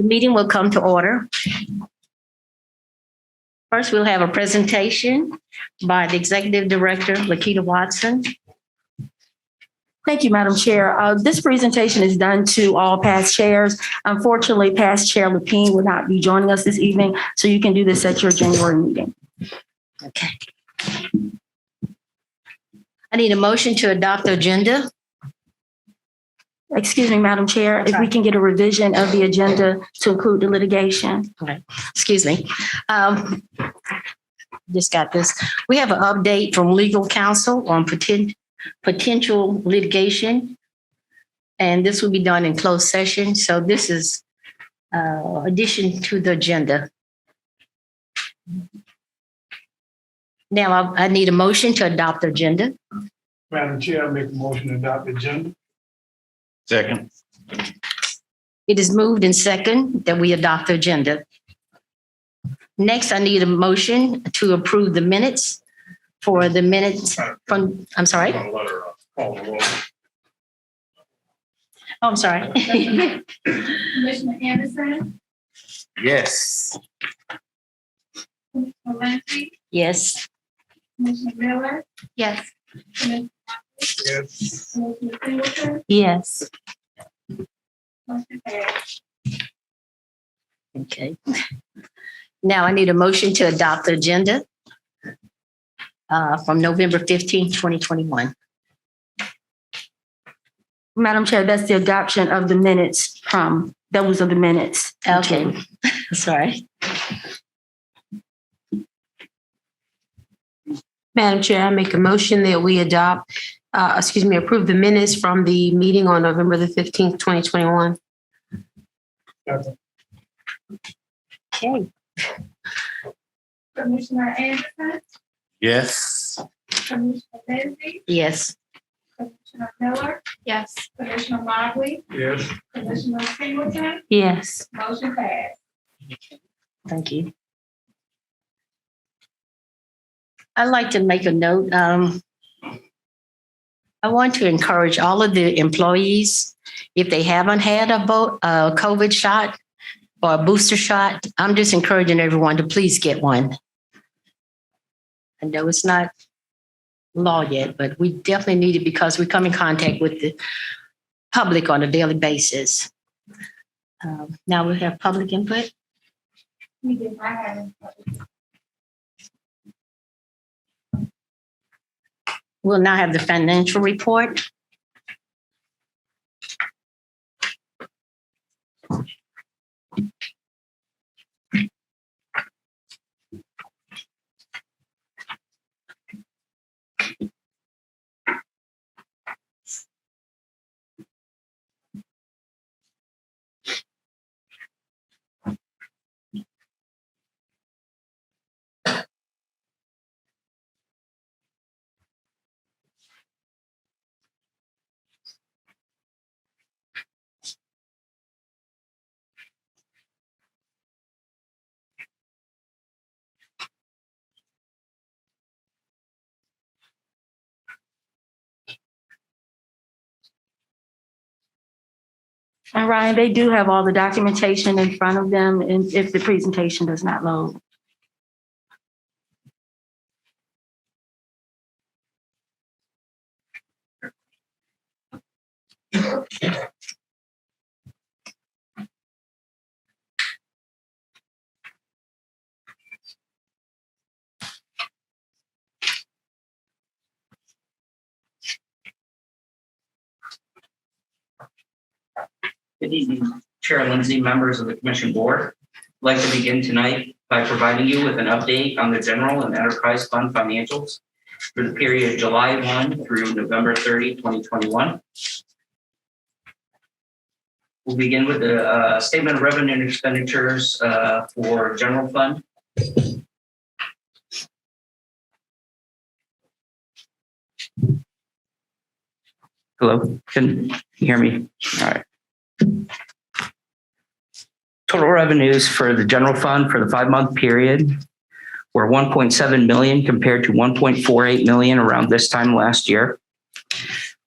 The meeting will come to order. First, we'll have a presentation by the Executive Director, Lakita Watson. Thank you, Madam Chair. This presentation is done to all past chairs. Unfortunately, past Chair Lapine will not be joining us this evening, so you can do this at your January meeting. Okay. I need a motion to adopt the agenda. Excuse me, Madam Chair, if we can get a revision of the agenda to include the litigation. Okay. Excuse me. Just got this. We have an update from legal counsel on potential litigation, and this will be done in closed session. So this is addition to the agenda. Now I need a motion to adopt the agenda. Madam Chair, I make a motion to adopt the agenda. Second. It is moved and second that we adopt the agenda. Next, I need a motion to approve the minutes for the minutes from, I'm sorry. Oh, I'm sorry. Commissioner Anderson, Yes. Commissioner Lindsey, Yes. Commissioner Miller, Yes. Commissioner Yes. Commissioner Singleton, Yes. motion passed. Okay. Now I need a motion to adopt the agenda from November 15th, 2021. Madam Chair, that's the adoption of the minutes from, those are the minutes. Okay. Sorry. Madam Chair, I make a motion that we approve the minutes from the meeting on November the 15th, 2021. Second. Okay. Commissioner Anderson, Yes. Commissioner Lindsey, Yes. Commissioner Miller, Yes. Commissioner Mobley, Yes. Commissioner Singleton, Yes. motion passed. Thank you. I'd like to make a note. I want to encourage all of the employees, if they haven't had a COVID shot or a booster shot, I'm just encouraging everyone to please get one. I know it's not law yet, but we definitely need it because we come in contact with the public on a daily basis. Now we have public input. We did not have any public. We'll now have the financial report. And Ryan, they do have all the documentation in front of them, and if the presentation does not load. Good evening, Chair Lindsay, members of the Commission Board. I'd like to begin tonight by providing you with an update on the general and enterprise fund financials for the period July 1 through November 30, 2021. We'll begin with the statement of revenue and expenditures for general fund. Hello, can you hear me? All right. Total revenues for the general fund for the 5-month period were 1.7 million compared to 1.48 million around this time last year.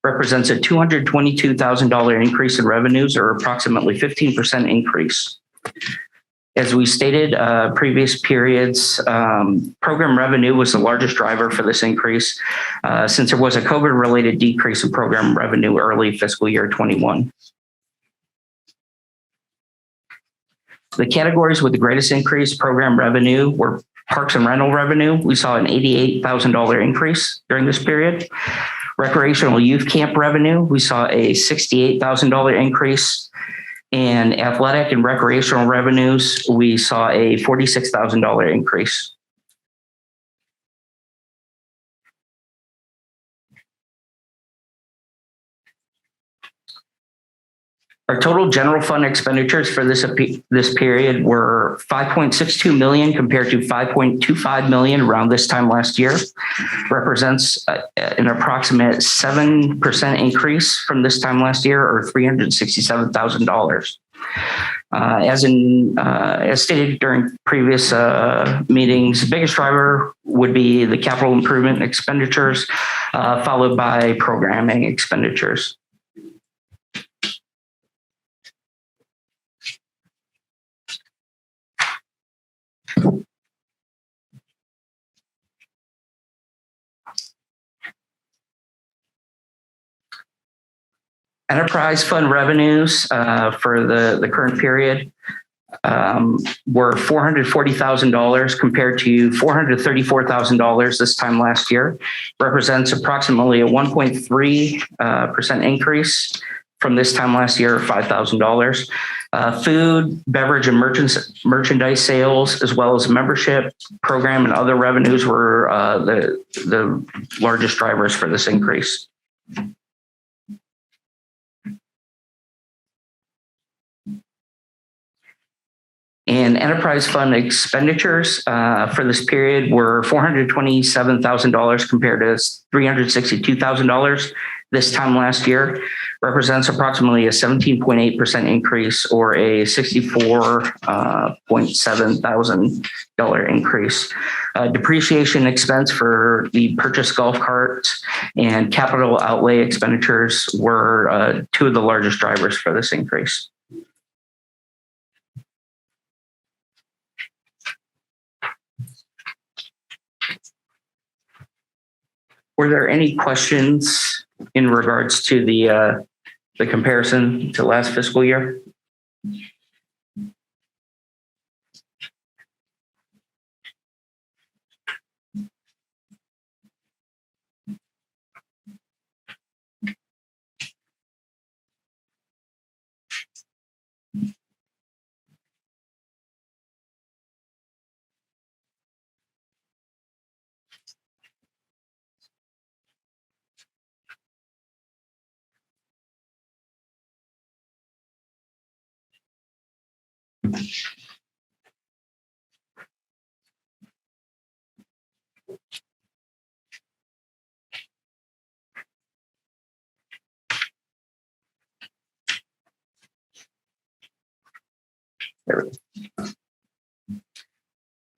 Represents a $222,000 increase in revenues, or approximately 15% increase. As we stated, previous periods, program revenue was the largest driver for this increase, since there was a COVID-related decrease in program revenue early fiscal year 21. The categories with the greatest increase program revenue were parks and rental revenue. We saw an $88,000 increase during this period. Recreational youth camp revenue, we saw a $68,000 increase. And athletic and recreational revenues, we saw a $46,000 increase. Our total general fund expenditures for this period were $5.62 million compared to $5.25 million around this time last year. Represents an approximate 7% increase from this time last year, or $367,000. As stated during previous meetings, the biggest driver would be the capital improvement expenditures, followed by programming expenditures. Enterprise fund revenues for the current period were $440,000 compared to $434,000 this time last year. Represents approximately a 1.3% increase from this time last year, $5,000. Food, beverage, and merchandise sales, as well as membership, program, and other revenues were the largest drivers for this increase. And enterprise fund expenditures for this period were $427,000 compared to $362,000 this time last year. Represents approximately a 17.8% increase, or a $64.7 thousand increase. Depreciation expense for the purchased golf carts and capital outlay expenditures were two of the largest drivers for this increase. Were there any questions in regards to the comparison to last fiscal year?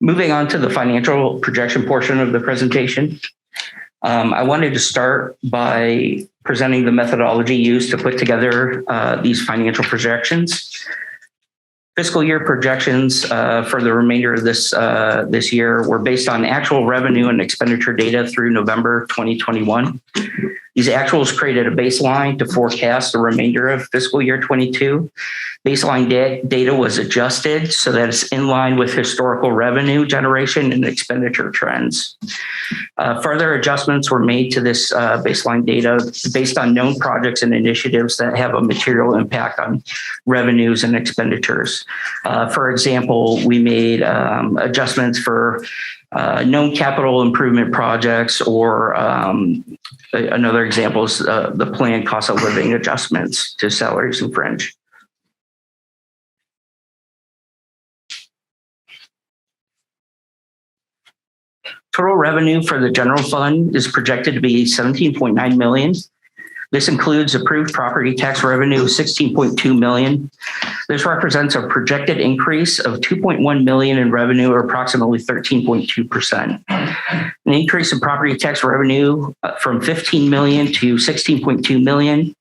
Moving on to the financial projection portion of the presentation. I wanted to start by presenting the methodology used to put together these financial projections. Fiscal year projections for the remainder of this year were based on actual revenue and expenditure data through November 2021. These actuals created a baseline to forecast the remainder of fiscal year 22. Baseline data was adjusted so that it's in line with historical revenue generation and expenditure trends. Further adjustments were made to this baseline data based on known projects and initiatives that have a material impact on revenues and expenditures. For example, we made adjustments for known capital improvement projects, or another example is the planned cost of living adjustments to salaries and fringe. Total revenue for the general fund is projected to be $17.9 million. This includes approved property tax revenue of $16.2 million. This represents a projected increase of $2.1 million in revenue, or approximately 13.2%. An increase in property tax revenue from $15 million to $16.2 million.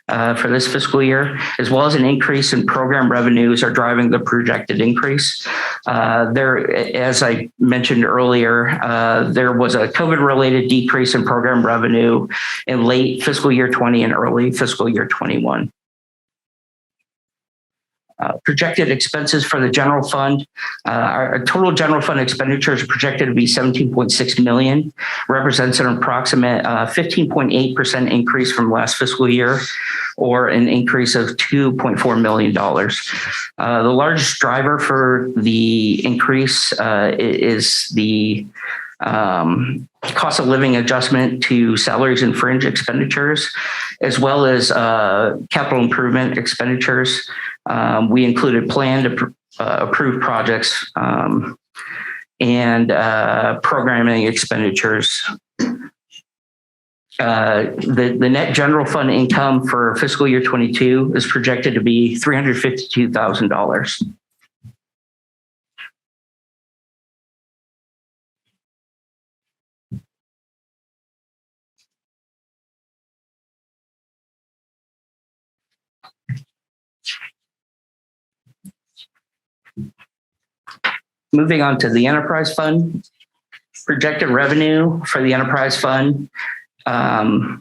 for this fiscal year, as well as an increase in program revenues are driving the projected increase. As I mentioned earlier, there was a COVID-related decrease in program revenue in late fiscal year 20 and early fiscal year 21. Projected expenses for the general fund. Our total general fund expenditures are projected to be 17.6 million, represents an approximate 15.8% increase from last fiscal year, or an increase of $2.4 million. The largest driver for the increase is the cost of living adjustment to salaries and fringe expenditures, as well as capital improvement expenditures. We included planned approved projects and programming expenditures. The net general fund income for fiscal year 22 is projected to be $352,000. Moving on to the enterprise fund, projected revenue for the enterprise fund. Total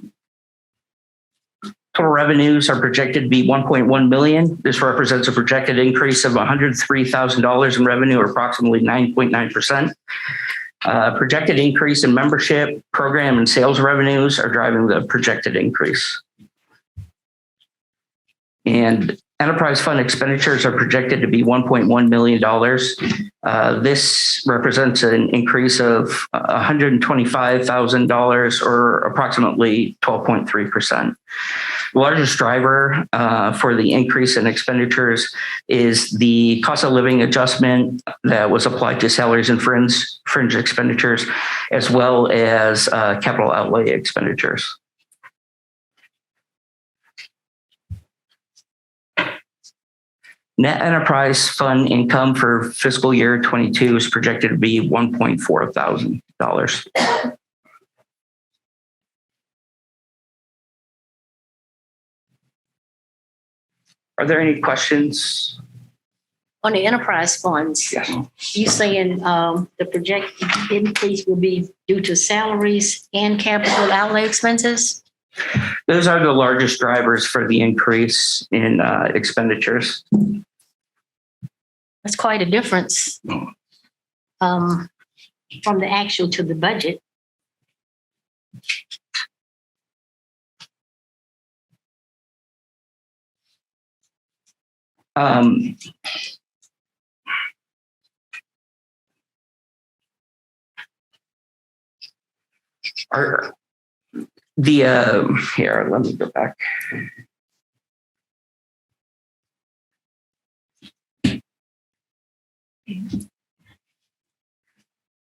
revenues are projected to be 1.1 million. This represents a projected increase of $103,000 in revenue, or approximately 9.9%. Projected increase in membership, program, and sales revenues are driving the projected increase. And enterprise fund expenditures are projected to be $1.1 million. This represents an increase of $125,000, or approximately 12.3%. The largest driver for the increase in expenditures is the cost of living adjustment that was applied to salaries and fringe expenditures, as well as capital outlay expenditures. Net enterprise fund income for fiscal year 22 is projected to be $1.4 thousand. Are there any questions? On the enterprise funds, Yes. you saying the projected increase will be due to salaries and capital outlay expenses? Those are the largest drivers for the increase in expenditures. That's quite a difference from the actual to the budget. Here, let me go back.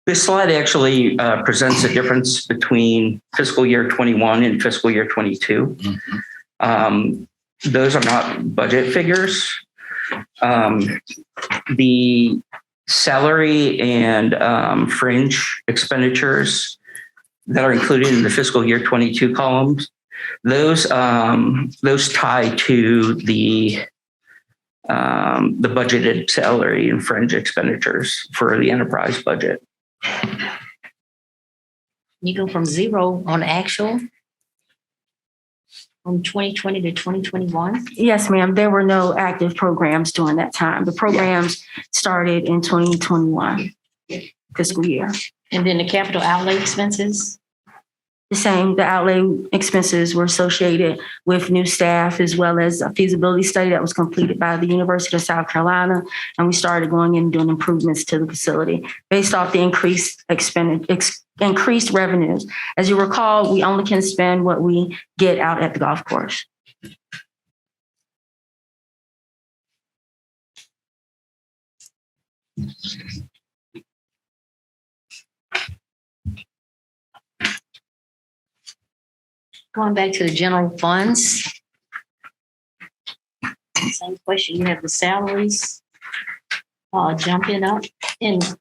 This slide actually presents a difference between fiscal year 21 and fiscal year 22. Those are not budget figures. The salary and fringe expenditures that are included in the fiscal year 22 columns, those tie to the budgeted salary and fringe expenditures for the enterprise budget. You go from zero on actual from 2020 to 2021. Yes, ma'am. There were no active programs during that time. The programs started in 2021 fiscal year. And then the capital outlay expenses. The same, the outlay expenses were associated with new staff, as well as a feasibility study that was completed by the University of South Carolina. And we started going in and doing improvements to the facility based off the increased revenues. As you recall, we only can spend what we get out at the golf course. Going back to the general funds. Same question. You have the salaries jumping up, and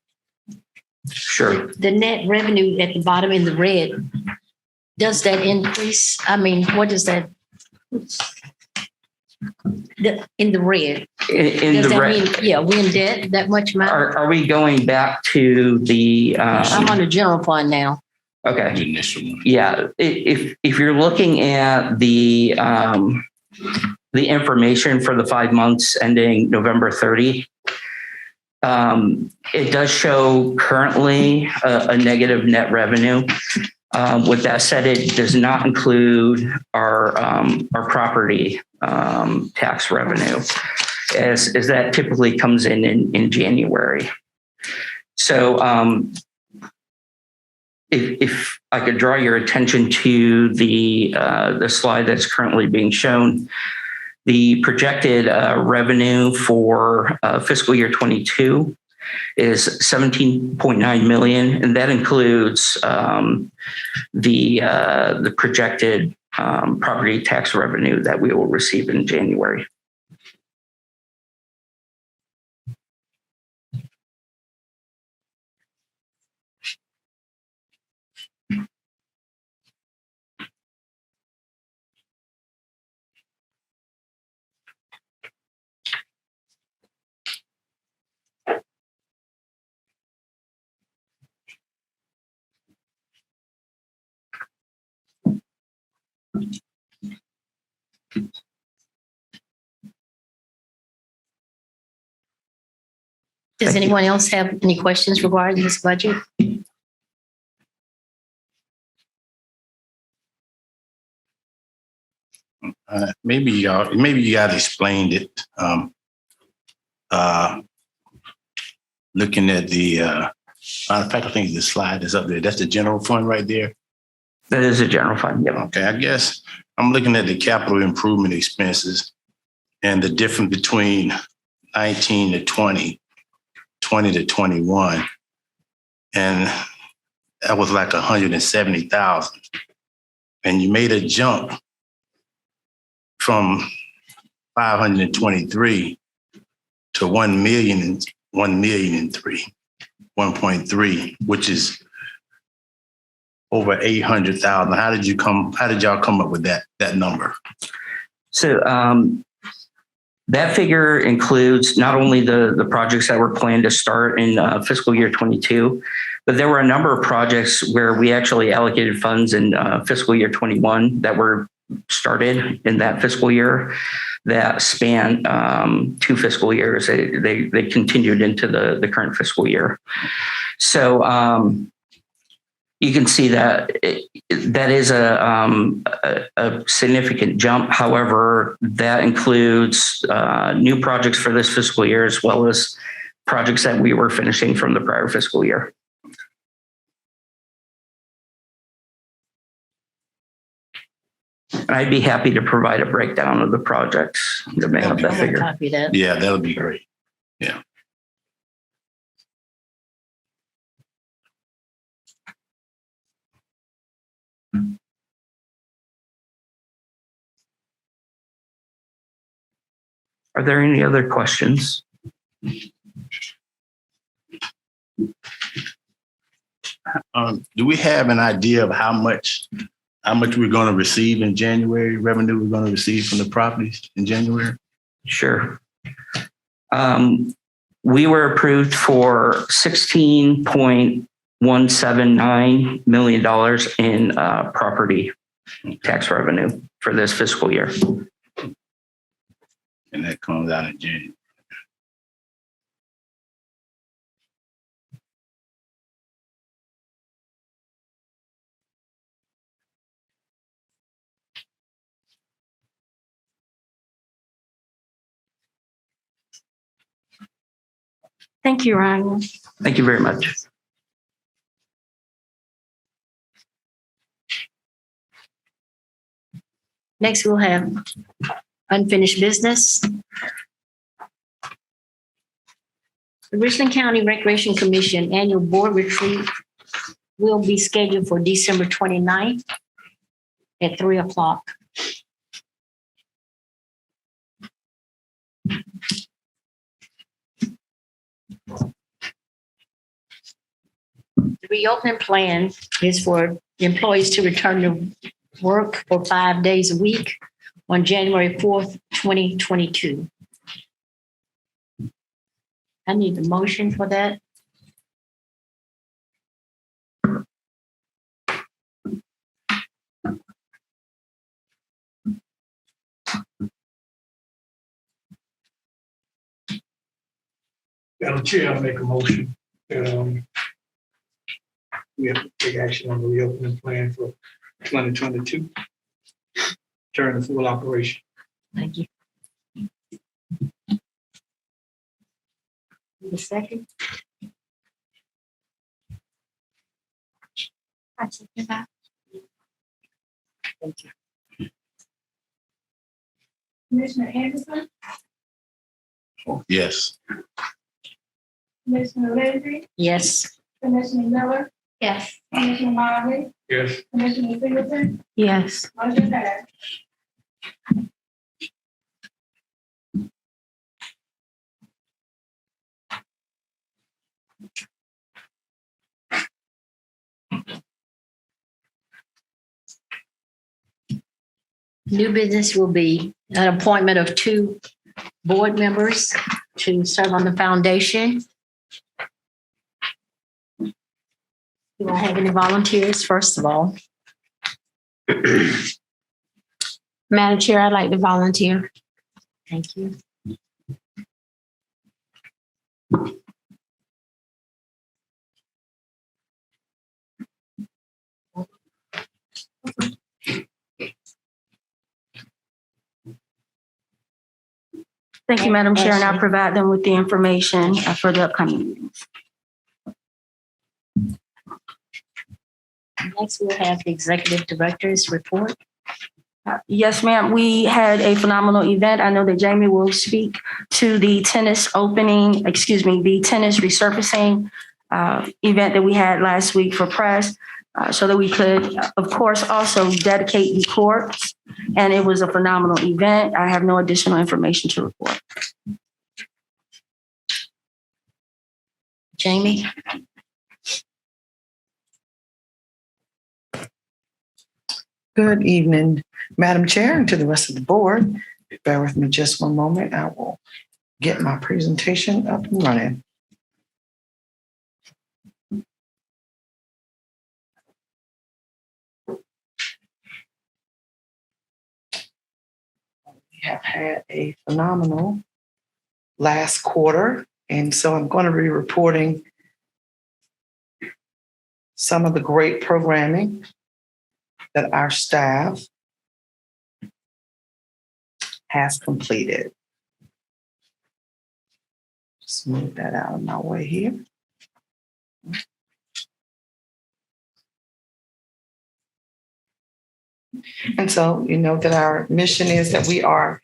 Sure. the net revenue at the bottom in the red. Does that increase? I mean, what does that? In the red. In Does the that red, mean, yeah, we in debt that much amount? are we going back to the, I'm on the general fund now. okay. The initial one. Yeah, if you're looking at the information for the 5 months ending November 30, it does show currently a negative net revenue. With that said, it does not include our property tax revenue, as that typically comes in January. So if I could draw your attention to the slide that's currently being shown, the projected revenue for fiscal year 22 is 17.9 million, and that includes the projected property tax revenue that we will receive in January. Does anyone else have any questions regarding this budget? Maybe you guys explained it. Looking at the, matter of fact, I think the slide is up there. That's the general fund right there. That is a general fund. Yep. Okay, I guess I'm looking at the capital improvement expenses and the difference between 19 to 20, 20 to 21. And that was like 170,000. And you made a jump from 523 to 1.3, which is over 800,000. How did y'all come up with that number? So that figure includes not only the projects that were planned to start in fiscal year 22, but there were a number of projects where we actually allocated funds in fiscal year 21 that were started in that fiscal year that span 2 fiscal years. They continued into the current fiscal year. So you can see that that is a significant jump. However, that includes new projects for this fiscal year, as well as projects that we were finishing from the prior fiscal year. And I'd be happy to provide a breakdown of the projects to make up that figure. Copy that. Yeah, that would be great. Yeah. Are there any other questions? Do we have an idea of how much we're going to receive in January, revenue we're going to receive from the properties in January? Sure. We were approved for $16.179 million in property tax revenue for this fiscal year. And that comes out in January. Thank you, Ryan. Thank you very much. Next, we'll have unfinished business. The Richland County Recreation Commission Annual Board Retreat will be scheduled for December 29th at 3:00. The reopening plan is for employees to return to work for 5 days a week on January 4th, 2022. I need a motion for that. Madam Chair, I make a motion that we have to take action on the reopening plan for 2022. Turn to full operation. Thank you. Need a second? I second that. Thank you. Commissioner Anderson, Yes. Commissioner Lindsey, Yes. Commissioner Miller. Yes. Commissioner Mobley, Yes. Commissioner Singleton, Yes. motion passed. New business will be an appointment of 2 board members to serve on the foundation. Do I have any volunteers, first of all? Madam Chair, I'd like to volunteer. Thank you. Thank you, Madam Chair, and I'll provide them with the information for the upcoming meetings. Next, we'll have the executive director's report. Yes, ma'am. We had a phenomenal event. I know that Jamie will speak to the tennis the tennis resurfacing event that we had last week for press, so that we could, of course, also dedicate the courts. And it was a phenomenal event. I have no additional information to report. Jamie? Good evening, Madam Chair, and to the rest of the board. Bear with me just one moment. I will get my presentation up and running. We have had a phenomenal last quarter, and so I'm going to be reporting some of the great programming that our staff has completed. Just move that out of my way here. And so, you know that our mission is that we are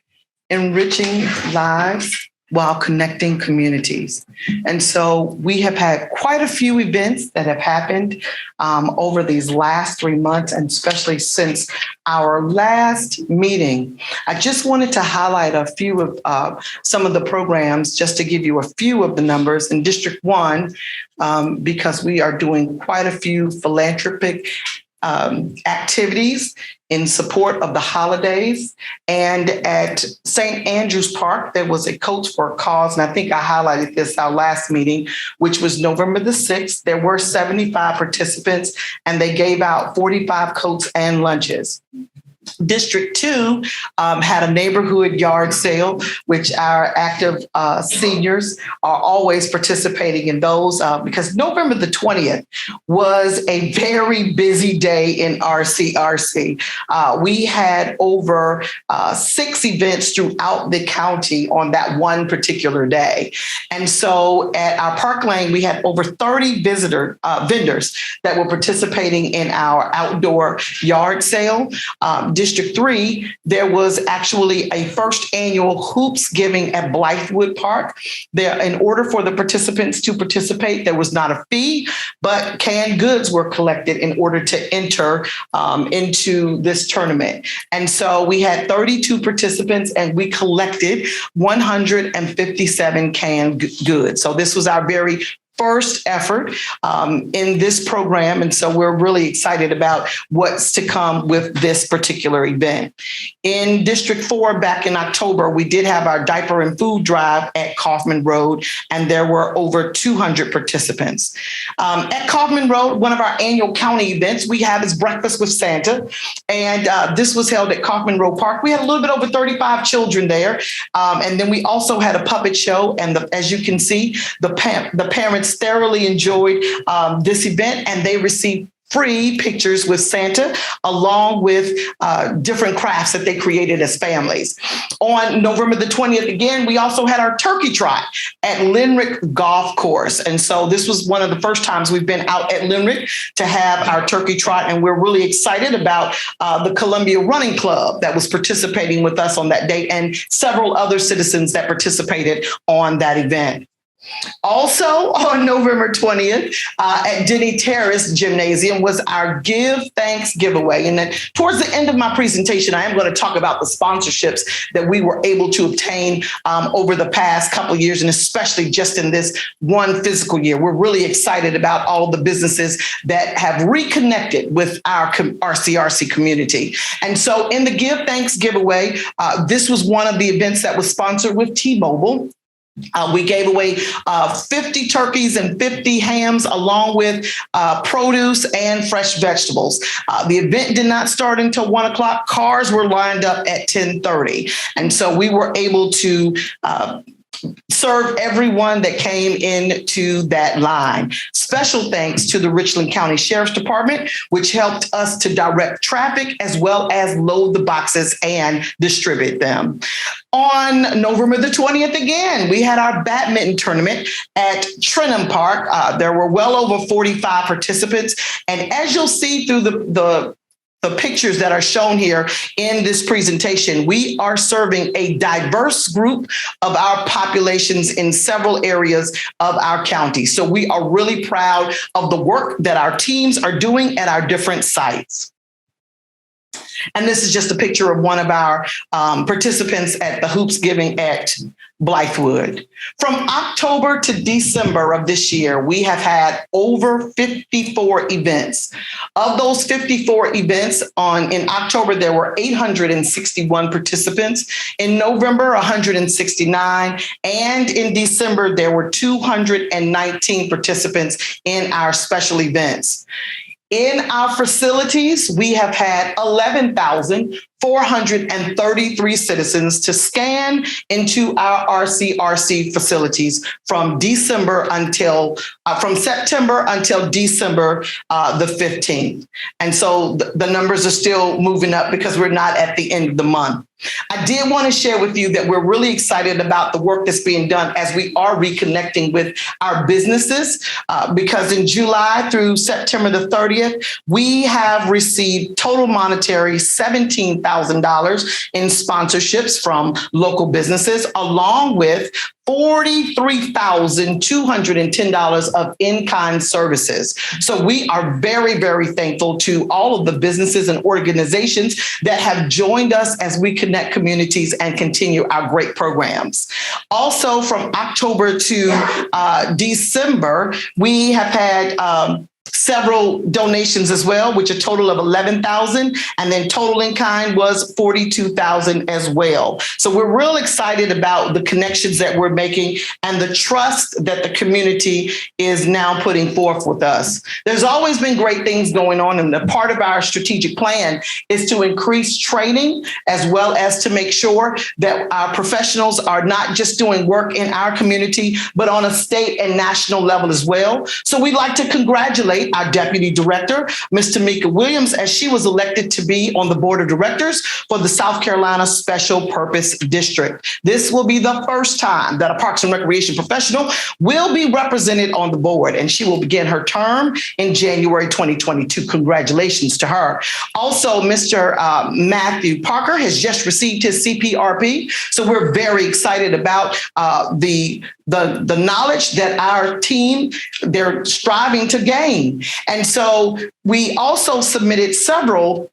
enriching lives while connecting communities. And so we have had quite a few events that have happened over these last 3 months, and especially since our last meeting. I just wanted to highlight a few of some of the programs, just to give you a few of the numbers. In District 1, because we are doing quite a few philanthropic activities in support of the holidays. And at St. Andrew's Park, there was a Coach for a Cause. And I think I highlighted this our last meeting, which was November the 6th. There were 75 participants, and they gave out 45 coats and lunches. District 2 had a neighborhood yard sale, which our active seniors are always participating in those, because November the 20th was a very busy day in RCRC. We had over 6 events throughout the county on that one particular day. And so at our Park Lane, we had over 30 vendors that were participating in our outdoor yard sale. District 3, there was actually a first annual hoops giving at Blythewood Park. There, in order for the participants to participate, there was not a fee, but canned goods were collected in order to enter into this tournament. And so we had 32 participants, and we collected 157 canned goods. So this was our very first effort in this program. And so we're really excited about what's to come with this particular event. In District 4, back in October, we did have our diaper and food drive at Kaufman Road, and there were over 200 participants. At Kaufman Road, one of our annual county events we have is Breakfast with Santa. And this was held at Kaufman Road Park. We had a little bit over 35 children there. And then we also had a puppet show. And as you can see, the parents thoroughly enjoyed this event, and they received free pictures with Santa, along with different crafts that they created as families. On November the 20th, again, we also had our turkey trot at Limerick Golf Course. And so this was one of the first times we've been out at Limerick to have our turkey trot. And we're really excited about the Columbia Running Club that was participating with us on that date, and several other citizens that participated on that event. Also on November 20th at Denny Terrace Gymnasium was our Give Thanks giveaway. And then towards the end of my presentation, I am going to talk about the sponsorships that we were able to obtain over the past couple of years, and especially just in this one fiscal year. We're really excited about all the businesses that have reconnected with our CRC community. And so in the Give Thanks giveaway, this was one of the events that was sponsored with T-Mobile. We gave away 50 turkeys and 50 hams, along with produce and fresh vegetables. The event did not start until 1 o'clock. Cars were lined up at 10:30. And so we were able to serve everyone that came into that line. Special thanks to the Richland County Sheriff's Department, which helped us to direct traffic as well as load the boxes and distribute them. On November the 20th, again, we had our badminton tournament at Trenham Park. There were well over 45 participants. And as you'll see through the pictures that are shown here in this presentation, we are serving a diverse group of our populations in several areas of our county. So we are really proud of the work that our teams are doing at our different sites. And this is just a picture of one of our participants at the Hoops Giving at Blythewood. From October to December of this year, we have had over 54 events. Of those 54 events, in October, there were 861 participants. In November, 169. And in December, there were 219 participants in our special events. In our facilities, we have had 11,433 citizens to scan into our RCRC facilities from September until December the 15th. And so the numbers are still moving up because we're not at the end of the month. I did want to share with you that we're really excited about the work that's being done as we are reconnecting with our businesses, because in July through September the 30th, we have received total monetary $17,000 in sponsorships from local businesses, along with $43,210 of in-kind services. So we are very, very thankful to all of the businesses and organizations that have joined us as we connect communities and continue our great programs. Also, from October to December, we have had several donations as well, which a total of 11,000, and then total in kind was 42,000 as well. So we're real excited about the connections that we're making and the trust that the community is now putting forth with us. There's always been great things going on, and the part of our strategic plan is to increase training as well as to make sure that our professionals are not just doing work in our community, but on a state and national level as well. So we'd like to congratulate our Deputy Director, Ms. Tamika Williams, as she was elected to be on the Board of Directors for the South Carolina Special Purpose District. This will be the first time that a Parks and Recreation professional will be represented on the board, and she will begin her term in January 2022. Congratulations to her. Also, Mr. Matthew Parker has just received his CPRP, so we're very excited about the knowledge that our team, they're striving to gain. And so we also submitted several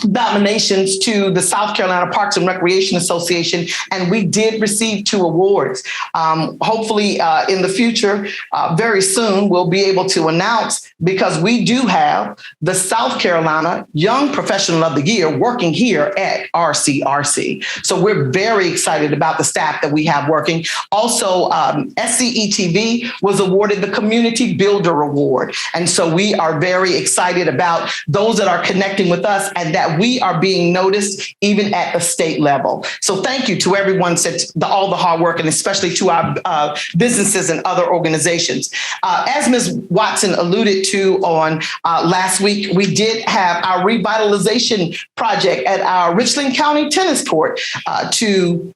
nominations to the South Carolina Parks and Recreation Association, and we did receive 2 awards. Hopefully, in the future, very soon, we'll be able to announce, because we do have the South Carolina Young Professional of the Year working here at RCRC. So we're very excited about the staff that we have working. Also, SCETV was awarded the Community Builder Award. And so we are very excited about those that are connecting with us and that we are being noticed even at the state level. So thank you to everyone, all the hard work, and especially to our businesses and other organizations. As Ms. Watson alluded to on last week, we did have our revitalization project at our Richland County Tennis Court to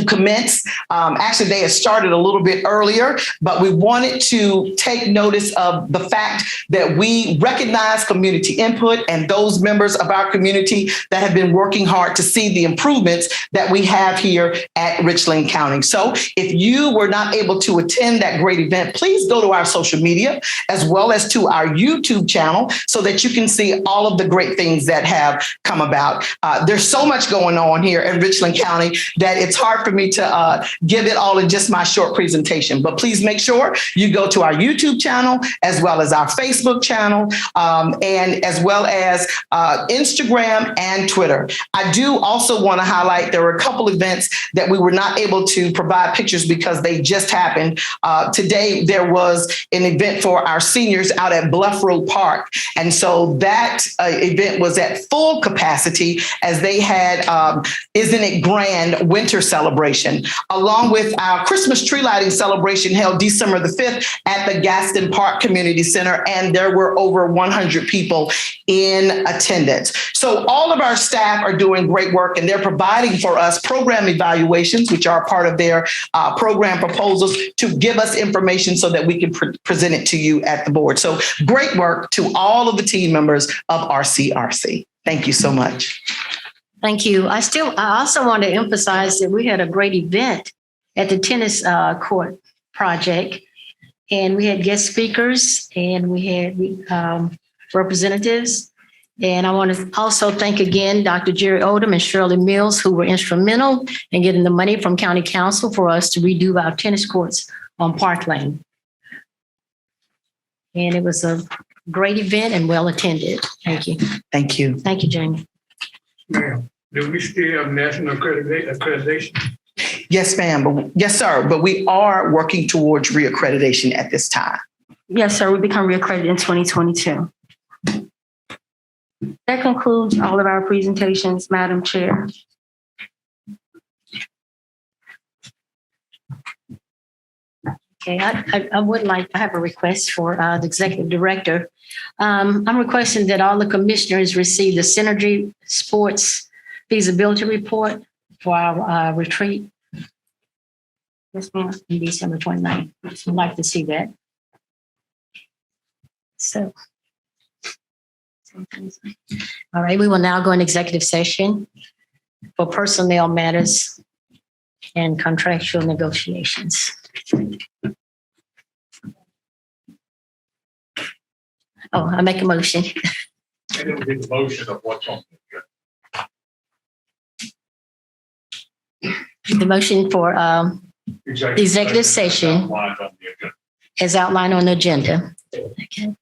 commence. Actually, they had started a little bit earlier, but we wanted to take notice of the fact that we recognize community input and those members of our community that have been working hard to see the improvements that we have here at Richland County. So if you were not able to attend that great event, please go to our social media as well as to our YouTube channel so that you can see all of the great things that have come about. There's so much going on here in Richland County that it's hard for me to give it all in just my short presentation, but please make sure you go to our YouTube channel as well as our Facebook channel and as well as Instagram and Twitter. I do also want to highlight there were a couple events that we were not able to provide pictures because they just happened. Today, there was an event for our seniors out at Bluff Road Park. And so that event was at full capacity as they had Isn't It Grand winter celebration, along with our Christmas tree lighting celebration held December the 5th at the Gaston Park Community Center, and there were over 100 people in attendance. So all of our staff are doing great work, and they're providing for us program evaluations, which are part of their program proposals, to give us information so that we can present it to you at the board. So great work to all of the team members of RCRC. Thank you so much. Thank you. I also want to emphasize that we had a great event at the tennis court project, and we had guest speakers and we had representatives. And I want to also thank again Dr. Jerry Odom and Shirley Mills, who were instrumental in getting the money from County Council for us to redo our tennis courts on Park Lane. And it was a great event and well attended. Thank you. Thank you. Thank you, Jamie. Ma'am, do we still have national accreditation? Yes, ma'am. Yes, sir. But we are working towards reaccreditation at this time. Yes, sir. We become reaccredited in 2022. That concludes all of our presentations, Madam Chair. Okay, I would like to have a request for the executive director. I'm requesting that all the commissioners receive the Synergy Sports feasibility report for our retreat. Yes, ma'am, on December 29th. I'd like to see that. So, all right, we will now go into executive session for personnel matters and contractual negotiations. Oh, I make a motion. I didn't get the motion of what's on The motion for the executive session as outlined on the agenda. Okay,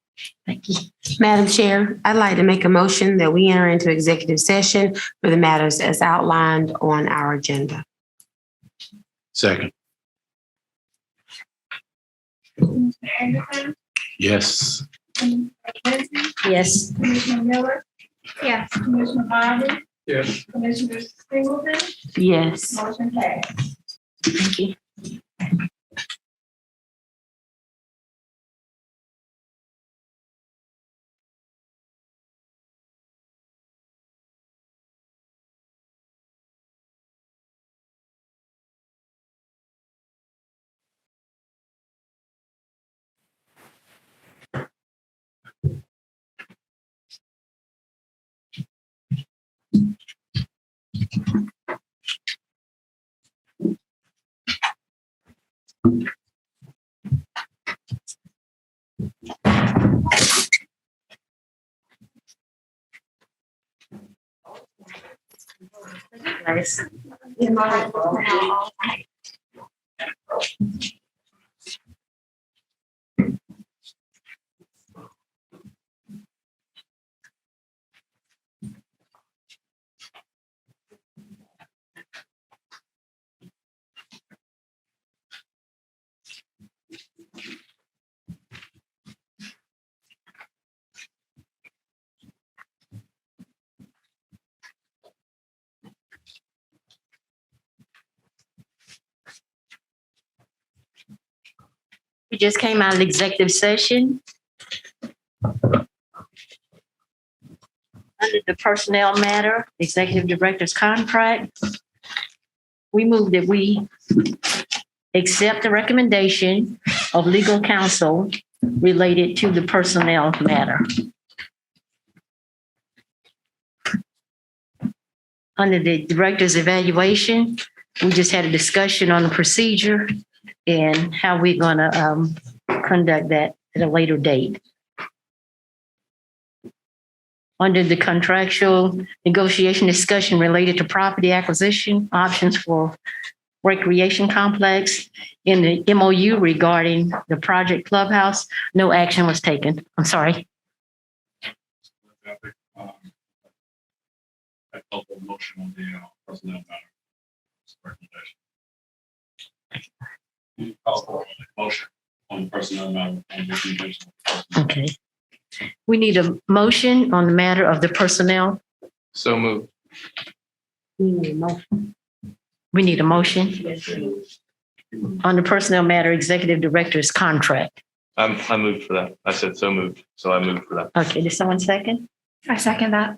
thank you. Madam Chair, I'd like to make a motion that we enter into executive session for the matters as outlined on our agenda. Second. Commissioner Anderson, Yes. Commissioner Lindsey, Yes. Commissioner Miller. Yes. Commissioner Bobby, Yes. Commissioner Singleton, Yes. motion passed. Thank you. Nice. We just came out of executive session. Under the personnel matter, executive director's contract, we move that we accept the recommendation of legal counsel related to the personnel matter. Under the director's evaluation, we just had a discussion on the procedure and how we're going to conduct that at a later date. Under the contractual negotiation discussion related to property acquisition options for recreation complex in the MOU regarding the project clubhouse, no action was taken. I'm sorry. I called for a motion on the personnel matter. Recommendation. Call for a motion on the personnel matter and recommendation. Okay. We need a motion on the matter of the personnel. So moved. We need a motion on the personnel matter executive director's contract. I moved for that. I said so moved. So I moved for that. Okay, did someone second? I second that.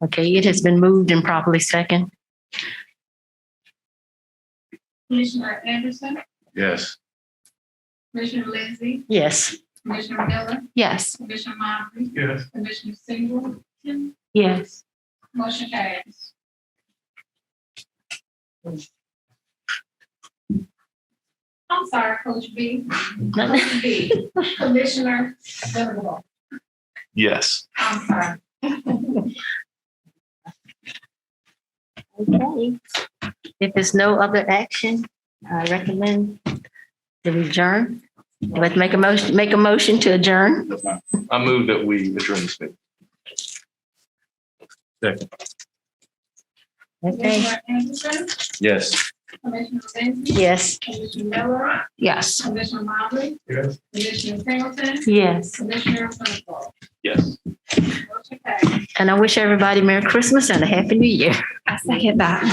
Okay, it has been moved and properly second. Commissioner Anderson, Yes. Commissioner Lindsey, Yes. Commissioner Miller, Yes. Commissioner Motley, Yes. Commissioner Singleton, Yes. motion carries. I'm sorry, Coach B. Coach B, Commissioner Livermore. Yes. I'm sorry. Okay. If there's no other action, I recommend that we adjourn. Let's make a motion to adjourn. I move that we adjourn this meeting. Second. Okay, Commissioner Anderson, Yes. Commissioner Lindsey, yes. Commissioner Miller, Yes. Commissioner Motley, Yes. Commissioner Singleton, Yes. Commissioner Livermore. Yes. Motion carries. And I wish everybody Merry Christmas and a Happy New Year. I second that.